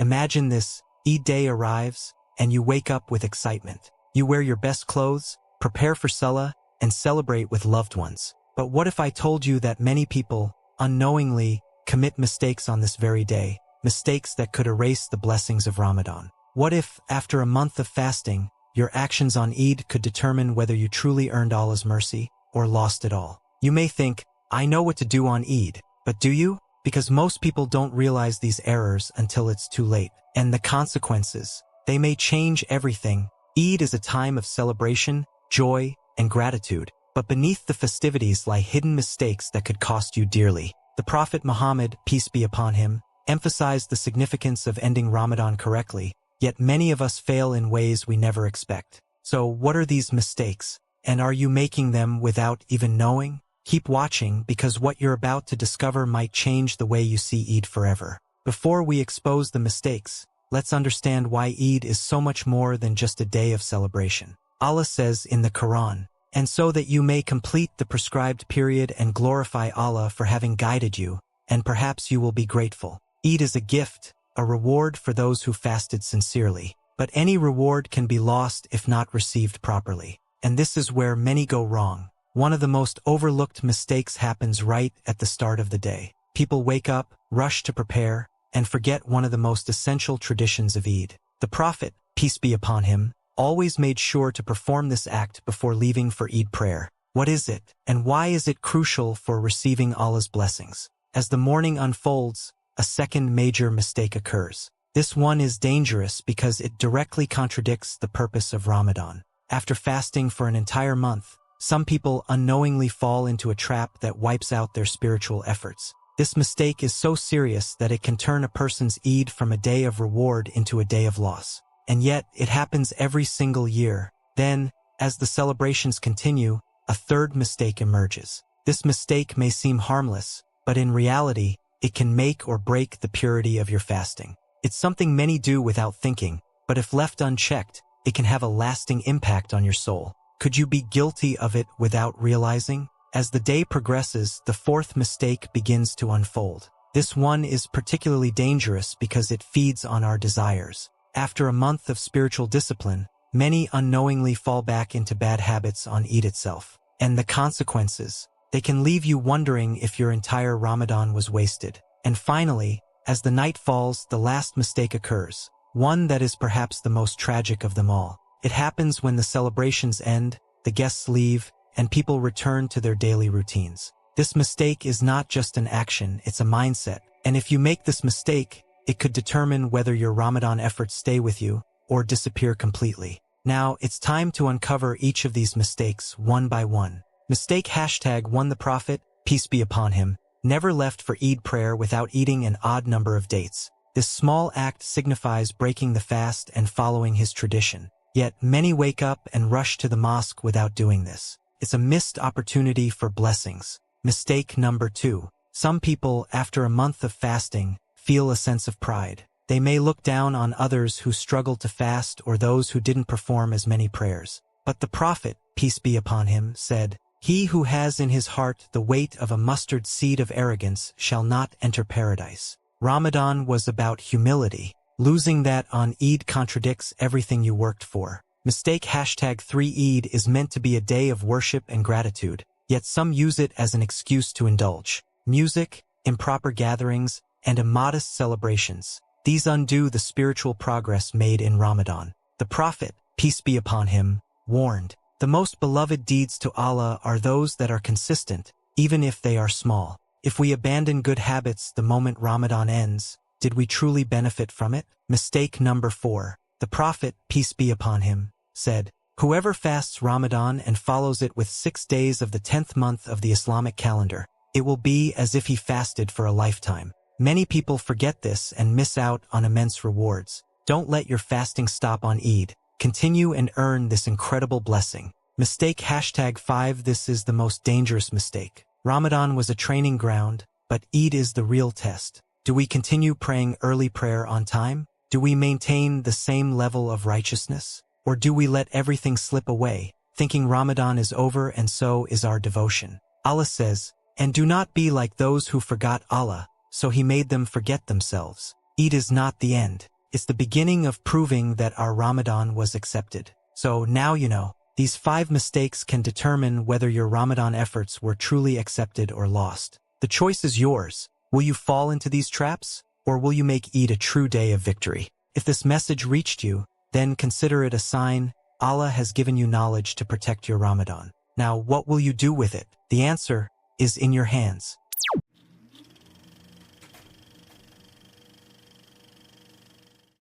Imagine this: Eid day arrives, and you wake up with excitement. You wear your best clothes, prepare for Salah, and celebrate with loved ones. But what if I told you that many people, unknowingly, commit mistakes on this very day, mistakes that could erase the blessings of Ramadan? What if, after a month of fasting, your actions on Eid could determine whether you truly earned Allah's mercy or lost it all? You may think, I know what to do on Eid, but do you? Because most people don't realize these errors until it's too late. And the consequences, they may change everything. Eid is a time of celebration, joy, and gratitude, but beneath the festivities lie hidden mistakes that could cost you dearly. The Prophet Muhammad, peace be upon him, emphasized the significance of ending Ramadan correctly, yet many of us fail in ways we never expect. So what are these mistakes? And are you making them without even knowing? Keep watching, because what you're about to discover might change the way you see Eid forever. Before we expose the mistakes, let's understand why Eid is so much more than just a day of celebration. Allah says in the Quran, "And so that you may complete the prescribed period and glorify Allah for having guided you, and perhaps you will be grateful." Eid is a gift, a reward for those who fasted sincerely. But any reward can be lost if not received properly. And this is where many go wrong. One of the most overlooked mistakes happens right at the start of the day. People wake up, rush to prepare, and forget one of the most essential traditions of Eid. The Prophet, peace be upon him, always made sure to perform this act before leaving for Eid prayer. What is it, and why is it crucial for receiving Allah's blessings? As the morning unfolds, a second major mistake occurs. This one is dangerous because it directly contradicts the purpose of Ramadan. After fasting for an entire month, some people unknowingly fall into a trap that wipes out their spiritual efforts. This mistake is so serious that it can turn a person's Eid from a day of reward into a day of loss. And yet, it happens every single year. Then, as the celebrations continue, a third mistake emerges. This mistake may seem harmless, but in reality, it can make or break the purity of your fasting. It's something many do without thinking, but if left unchecked, it can have a lasting impact on your soul. Could you be guilty of it without realizing? As the day progresses, the fourth mistake begins to unfold. This one is particularly dangerous because it feeds on our desires. After a month of spiritual discipline, many unknowingly fall back into bad habits on Eid itself. And the consequences, they can leave you wondering if your entire Ramadan was wasted. And finally, as the night falls, the last mistake occurs, one that is perhaps the most tragic of them all. It happens when the celebrations end, the guests leave, and people return to their daily routines. This mistake is not just an action, it's a mindset. And if you make this mistake, it could determine whether your Ramadan efforts stay with you or disappear completely. Now, it's time to uncover each of these mistakes one by one. Mistake #1. The Prophet, peace be upon him, never left for Eid prayer without eating an odd number of dates. This small act signifies breaking the fast and following his tradition. Yet many wake up and rush to the mosque without doing this. It's a missed opportunity for blessings. Mistake number 2. Some people, after a month of fasting, feel a sense of pride. They may look down on others who struggled to fast or those who didn't perform as many prayers. But the Prophet, peace be upon him, said, "He who has in his heart the weight of a mustard seed of arrogance shall not enter paradise." Ramadan was about humility. Losing that on Eid contradicts everything you worked for. Mistake #3. Eid is meant to be a day of worship and gratitude, yet some use it as an excuse to indulge. Music, improper gatherings, and immodest celebrations. These undo the spiritual progress made in Ramadan. The Prophet, peace be upon him, warned, "The most beloved deeds to Allah are those that are consistent, even if they are small." If we abandon good habits the moment Ramadan ends, did we truly benefit from it? Mistake number 4. The Prophet, peace be upon him, said, "Whoever fasts Ramadan and follows it with 6 days of the 10th month of the Islamic calendar, it will be as if he fasted for a lifetime." Many people forget this and miss out on immense rewards. Don't let your fasting stop on Eid. Continue and earn this incredible blessing. Mistake #5. This is the most dangerous mistake. Ramadan was a training ground, but Eid is the real test. Do we continue praying early prayer on time? Do we maintain the same level of righteousness? Or do we let everything slip away, thinking Ramadan is over and so is our devotion? Allah says, "And do not be like those who forgot Allah, so he made them forget themselves." Eid is not the end. It's the beginning of proving that our Ramadan was accepted. So now you know. These 5 mistakes can determine whether your Ramadan efforts were truly accepted or lost. The choice is yours. Will you fall into these traps, or will you make Eid a true day of victory? If this message reached you, then consider it a sign Allah has given you knowledge to protect your Ramadan. Now, what will you do with it? The answer is in your hands.